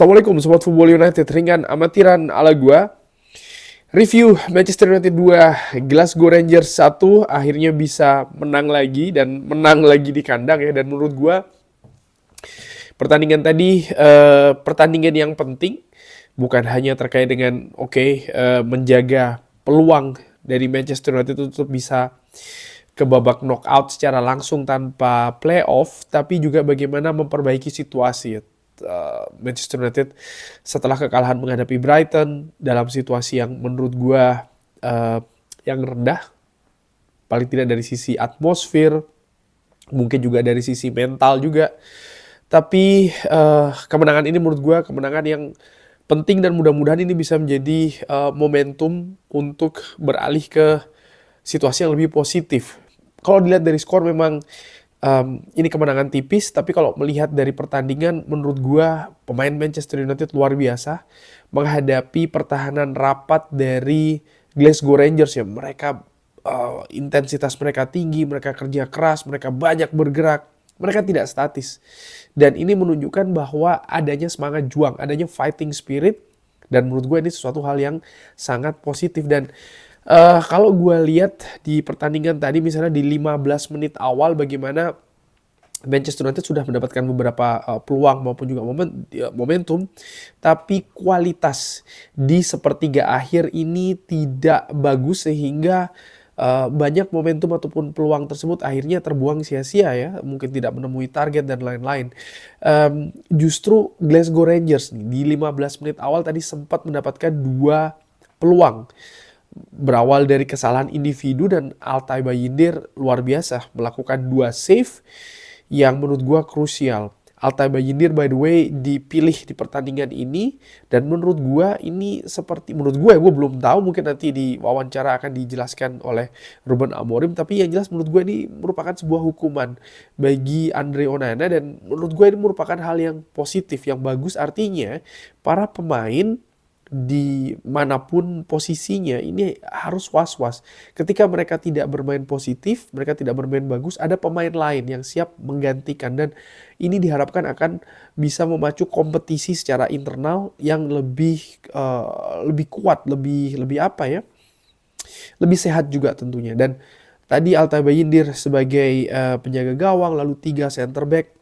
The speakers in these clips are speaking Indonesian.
Assalamualaikum Sobat Football United, ringan amatiran ala gua. Review Manchester United 2, Glasgow Rangers 1 akhirnya bisa menang lagi dan menang lagi di kandang ya. Dan menurut gua pertandingan tadi pertandingan yang penting, bukan hanya terkait dengan menjaga peluang dari Manchester United untuk bisa ke babak knockout secara langsung tanpa playoff, tapi juga bagaimana memperbaiki situasi Manchester United setelah kekalahan menghadapi Brighton dalam situasi yang menurut gua yang rendah, paling tidak dari sisi atmosfer, mungkin juga dari sisi mental juga. Tapi kemenangan ini menurut gua kemenangan yang penting dan mudah-mudahan ini bisa menjadi momentum untuk beralih ke situasi yang lebih positif. Kalau dilihat dari skor memang ini kemenangan tipis, tapi kalau melihat dari pertandingan, menurut gua pemain Manchester United luar biasa menghadapi pertahanan rapat dari Glasgow Rangers ya. Mereka intensitas mereka tinggi, mereka kerja keras, mereka banyak bergerak, mereka tidak statis. Dan ini menunjukkan bahwa adanya semangat juang, adanya fighting spirit, dan menurut gue ini sesuatu hal yang sangat positif. Dan kalau gue lihat di pertandingan tadi misalnya di 15 menit awal bagaimana Manchester United sudah mendapatkan beberapa peluang maupun juga momentum, tapi kualitas di sepertiga akhir ini tidak bagus sehingga banyak momentum ataupun peluang tersebut akhirnya terbuang sia-sia ya, mungkin tidak menemui target dan lain-lain. Justru Glasgow Rangers nih di 15 menit awal tadi sempat mendapatkan 2 peluang. Berawal dari kesalahan individu dan Altay Bayindir luar biasa melakukan 2 save yang menurut gua krusial. Altay Bayindir by the way dipilih di pertandingan ini, dan menurut gua ini seperti, menurut gua ya, gua belum tahu, mungkin nanti di wawancara akan dijelaskan oleh Ruben Amorim, tapi yang jelas menurut gua ini merupakan sebuah hukuman bagi Andre Onana, dan menurut gua ini merupakan hal yang positif, yang bagus. Artinya para pemain di manapun posisinya ini harus was-was. Ketika mereka tidak bermain positif, mereka tidak bermain bagus, ada pemain lain yang siap menggantikan, dan ini diharapkan akan bisa memacu kompetisi secara internal yang lebih kuat, lebih apa ya? Lebih sehat juga tentunya. Dan tadi Altay Bayindir sebagai penjaga gawang, lalu 3 center back,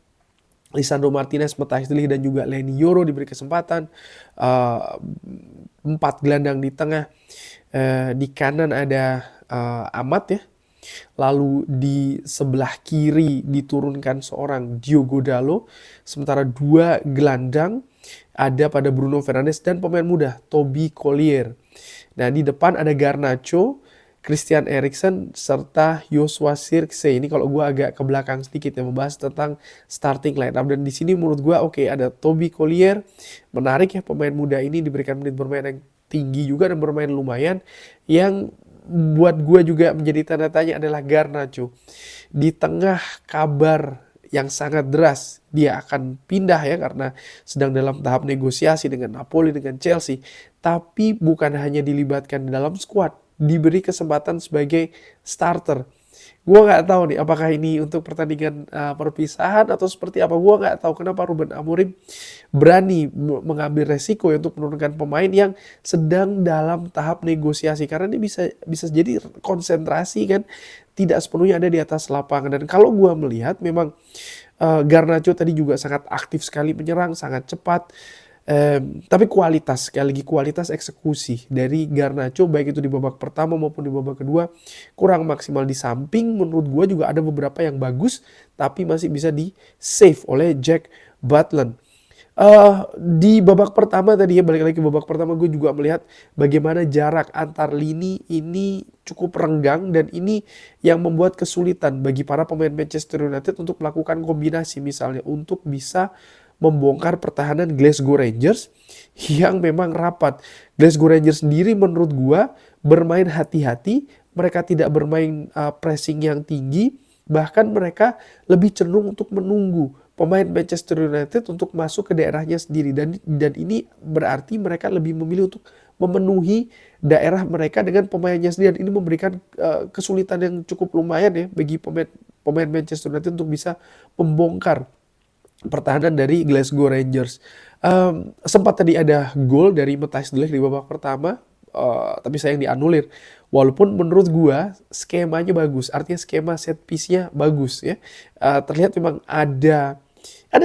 Lisandro Martinez, Matthias de Ligt dan juga Leny Yoro diberi kesempatan. 4 gelandang di tengah. Di kanan ada Amat ya. Lalu di sebelah kiri diturunkan seorang Diogo Dalot. Sementara 2 gelandang ada pada Bruno Fernandes dan pemain muda Toby Collier. Nah, di depan ada Garnacho, Christian Eriksen, serta Joshua Zirkzee. Ini kalau gue agak ke belakang sedikit ya, membahas tentang starting lineup. Dan di sini menurut gue ada Toby Collier. Menarik ya, pemain muda ini diberikan menit bermain yang tinggi juga dan bermain lumayan. Yang buat gue juga menjadi tanda tanya adalah Garnacho. Di tengah kabar yang sangat deras dia akan pindah ya, karena sedang dalam tahap negosiasi dengan Napoli, dengan Chelsea. Tapi bukan hanya dilibatkan di dalam squad, diberi kesempatan sebagai starter. Gue nggak tahu nih apakah ini untuk pertandingan perpisahan atau seperti apa. Gue nggak tahu kenapa Ruben Amorim berani mengambil resiko ya untuk menurunkan pemain yang sedang dalam tahap negosiasi, karena ini bisa jadi konsentrasi kan tidak sepenuhnya ada di atas lapangan. Dan kalau gue melihat memang Garnacho tadi juga sangat aktif sekali menyerang, sangat cepat. Tapi sekali lagi kualitas eksekusi dari Garnacho baik itu di babak pertama maupun di babak kedua kurang maksimal. Di samping menurut gue juga ada beberapa yang bagus tapi masih bisa di save oleh Jack Butland. Di babak pertama tadi ya, balik lagi ke babak pertama, gue juga melihat bagaimana jarak antar lini ini cukup renggang, dan ini yang membuat kesulitan bagi para pemain Manchester United untuk melakukan kombinasi, misalnya untuk bisa membongkar pertahanan Glasgow Rangers yang memang rapat. Glasgow Rangers sendiri menurut gua bermain hati-hati, mereka tidak bermain pressing yang tinggi, bahkan mereka lebih cenderung untuk menunggu pemain Manchester United untuk masuk ke daerahnya sendiri, dan ini berarti mereka lebih memilih untuk memenuhi daerah mereka dengan pemainnya sendiri, dan ini memberikan kesulitan yang cukup lumayan ya bagi pemain Manchester United untuk bisa membongkar pertahanan dari Glasgow Rangers. Sempat tadi ada gol dari Matthijs de Ligt di babak pertama, tapi sayang dianulir. Walaupun menurut gua skemanya bagus, artinya skema set piece-nya bagus ya. Terlihat memang ada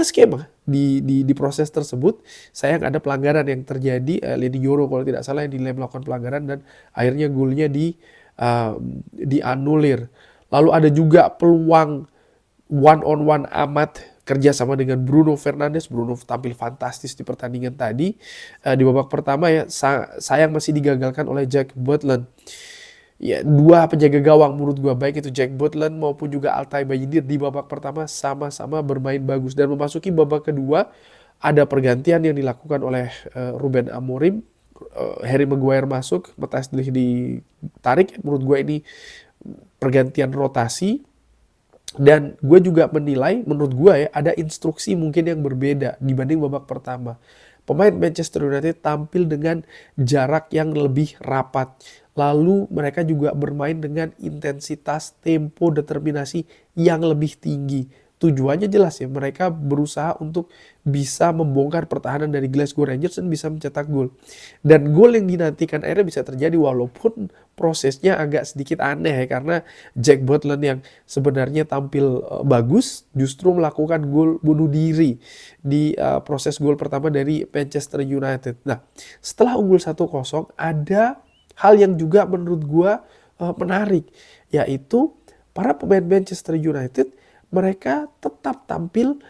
skema di proses tersebut. Sayang ada pelanggaran yang terjadi, Leny Yoro kalau tidak salah yang dinilai melakukan pelanggaran dan akhirnya golnya dianulir. Lalu ada juga peluang one on one amat kerja sama dengan Bruno Fernandes. Bruno tampil fantastis di pertandingan tadi. Di babak pertama ya sayang masih digagalkan oleh Jack Butland. Ya, dua penjaga gawang menurut gua baik itu Jack Butland maupun juga Altay Bayindir di babak pertama sama-sama bermain bagus, dan memasuki babak kedua ada pergantian yang dilakukan oleh Ruben Amorim. Harry Maguire masuk, Matthijs de Ligt ditarik. Menurut gua ini pergantian rotasi. Dan gue juga menilai, menurut gue ya, ada instruksi mungkin yang berbeda dibanding babak pertama. Pemain Manchester United tampil dengan jarak yang lebih rapat. Lalu mereka juga bermain dengan intensitas, tempo, determinasi yang lebih tinggi. Tujuannya jelas ya, mereka berusaha untuk bisa membongkar pertahanan dari Glasgow Rangers dan bisa mencetak gol. Dan gol yang dinantikan akhirnya bisa terjadi walaupun prosesnya agak sedikit aneh ya, karena Jack Butland yang sebenarnya tampil bagus justru melakukan gol bunuh diri di proses gol pertama dari Manchester United. Nah, setelah unggul 1-0 ada hal yang juga menurut gua menarik, yaitu para pemain Manchester United mereka tetap tampil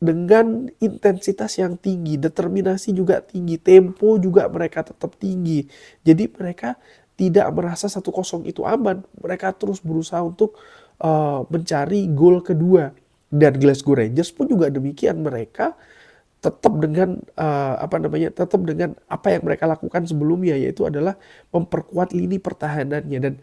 dengan intensitas yang tinggi, determinasi juga tinggi, tempo juga mereka tetap tinggi. Jadi mereka tidak merasa 1-0 itu aman. Mereka terus berusaha untuk mencari gol kedua. Dan Glasgow Rangers pun juga demikian, mereka tetap dengan tetap dengan apa yang mereka lakukan sebelumnya, yaitu adalah memperkuat lini pertahanannya. Dan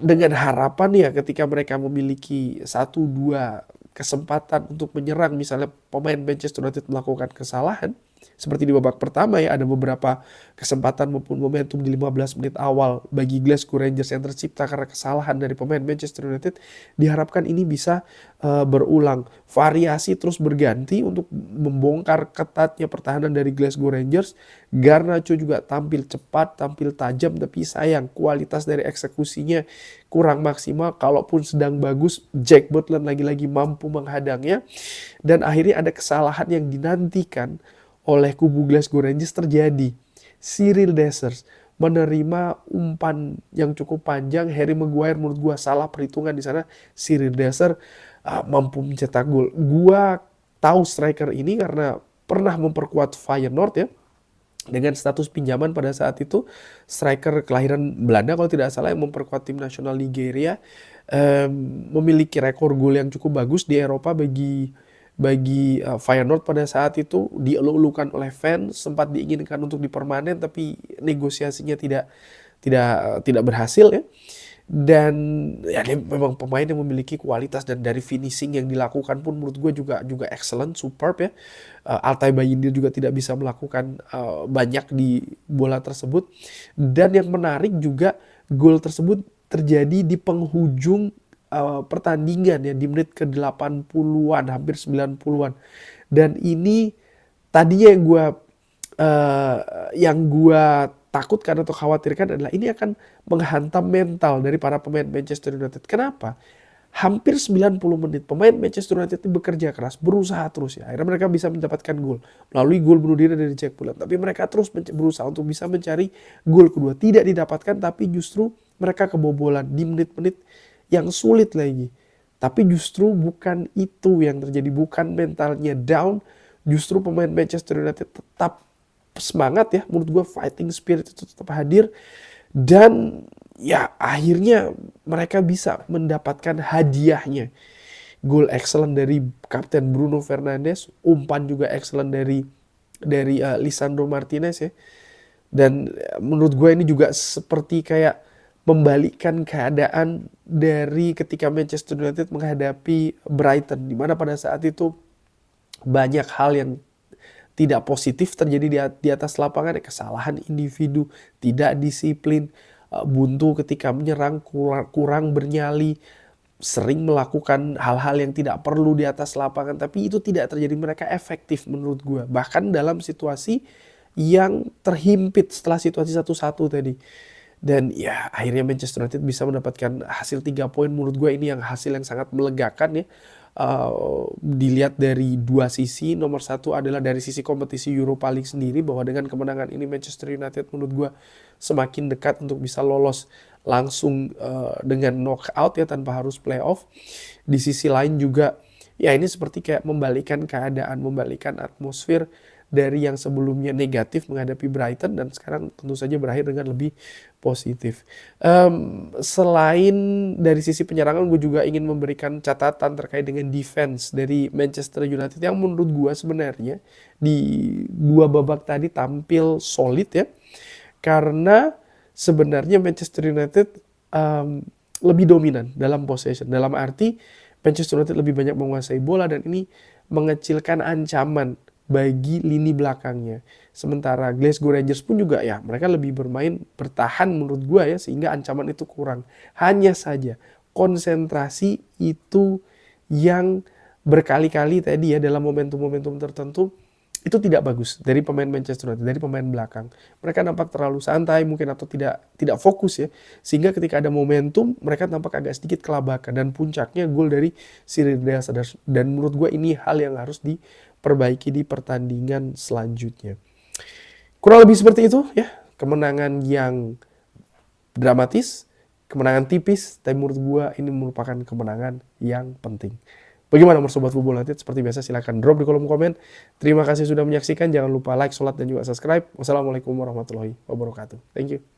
dengan harapan ya ketika mereka memiliki 1-2 kesempatan untuk menyerang, misalnya pemain Manchester United melakukan kesalahan seperti di babak pertama ya, ada beberapa kesempatan maupun momentum di 15 menit awal bagi Glasgow Rangers yang tercipta karena kesalahan dari pemain Manchester United. Diharapkan ini bisa berulang, variasi terus berganti untuk membongkar ketatnya pertahanan dari Glasgow Rangers. Garnacho juga tampil cepat, tampil tajam, tapi sayang kualitas dari eksekusinya kurang maksimal. Kalaupun sedang bagus, Jack Butland lagi-lagi mampu menghadangnya. Dan akhirnya ada kesalahan yang dinantikan oleh kubu Glasgow Rangers terjadi. Cyril Dessers menerima umpan yang cukup panjang. Harry Maguire menurut gua salah perhitungan di sana. Cyril Dessers mampu mencetak gol. Gua tahu striker ini karena pernah memperkuat Feyenoord ya, dengan status pinjaman pada saat itu. Striker kelahiran Belanda kalau tidak salah yang memperkuat tim nasional Nigeria. Memiliki rekor gol yang cukup bagus di Eropa bagi Feyenoord pada saat itu. Dielu-elukan oleh fans, sempat diinginkan untuk dipermanen tapi negosiasinya tidak berhasil ya. Dan ya dia memang pemain yang memiliki kualitas, dan dari finishing yang dilakukan pun menurut gue juga excellent, superb ya. Altay Bayindir juga tidak bisa melakukan banyak di bola tersebut. Dan yang menarik juga, gol tersebut terjadi di penghujung pertandingan ya, di menit ke-80-an, hampir 90-an. Dan ini tadinya yang gue takutkan atau khawatirkan adalah ini akan menghantam mental dari para pemain Manchester United. Kenapa? Hampir 90 menit pemain Manchester United itu bekerja keras, berusaha terus ya. Akhirnya mereka bisa mendapatkan gol melalui gol bunuh diri dari Jack Butland. Tapi mereka terus berusaha untuk bisa mencari gol kedua. Tidak didapatkan, tapi justru mereka kebobolan di menit-menit yang sulit lagi. Tapi justru bukan itu yang terjadi, bukan mentalnya down. Justru pemain Manchester United tetap semangat ya. Menurut gue fighting spirit itu tetap hadir. Dan ya akhirnya mereka bisa mendapatkan hadiahnya. Gol excellent dari Kapten Bruno Fernandes. Umpan juga excellent dari Lisandro Martinez ya. Dan menurut gue ini juga seperti kayak membalikkan keadaan dari ketika Manchester United menghadapi Brighton, di mana pada saat itu banyak hal yang tidak positif terjadi di atas lapangan, kesalahan individu, tidak disiplin, buntu ketika menyerang, kurang bernyali. sering melakukan hal-hal yang tidak perlu di atas lapangan, tapi itu tidak terjadi. Mereka efektif menurut gue, bahkan dalam situasi yang terhimpit setelah situasi 1-1 tadi. Dan ya akhirnya Manchester United bisa mendapatkan hasil 3 poin. Menurut gue ini yang hasil yang sangat melegakan ya. Dilihat dari dua sisi. Nomor satu adalah dari sisi kompetisi Europa League sendiri, bahwa dengan kemenangan ini Manchester United menurut gue semakin dekat untuk bisa lolos langsung dengan knockout ya, tanpa harus playoff. Di sisi lain juga ya ini seperti kayak membalikan keadaan, membalikan atmosfer dari yang sebelumnya negatif menghadapi Brighton dan sekarang tentu saja berakhir dengan lebih positif. Selain dari sisi penyerangan, gue juga ingin memberikan catatan terkait dengan defense dari Manchester United yang menurut gue sebenarnya di dua babak tadi tampil solid ya, karena sebenarnya Manchester United lebih dominan dalam possession, dalam arti Manchester United lebih banyak menguasai bola dan ini mengecilkan ancaman bagi lini belakangnya. Sementara Glasgow Rangers pun juga ya mereka lebih bermain bertahan menurut gue ya, sehingga ancaman itu kurang. Hanya saja konsentrasi itu yang berkali-kali tadi ya dalam momentum-momentum tertentu itu tidak bagus dari pemain Manchester United, dari pemain belakang. Mereka nampak terlalu santai mungkin atau tidak fokus ya, sehingga ketika ada momentum mereka tampak agak sedikit kelabakan, dan puncaknya gol dari Cyril Dessers. Dan menurut gue ini hal yang harus diperbaiki di pertandingan selanjutnya. Kurang lebih seperti itu ya, kemenangan yang dramatis, kemenangan tipis, tapi menurut gue ini merupakan kemenangan yang penting. Bagaimana Sobat Football United? Seperti biasa silahkan drop di kolom komen. Terima kasih sudah menyaksikan. Jangan lupa like, sholat, dan juga subscribe. Wassalamualaikum warahmatullahi wabarakatuh. Thank you.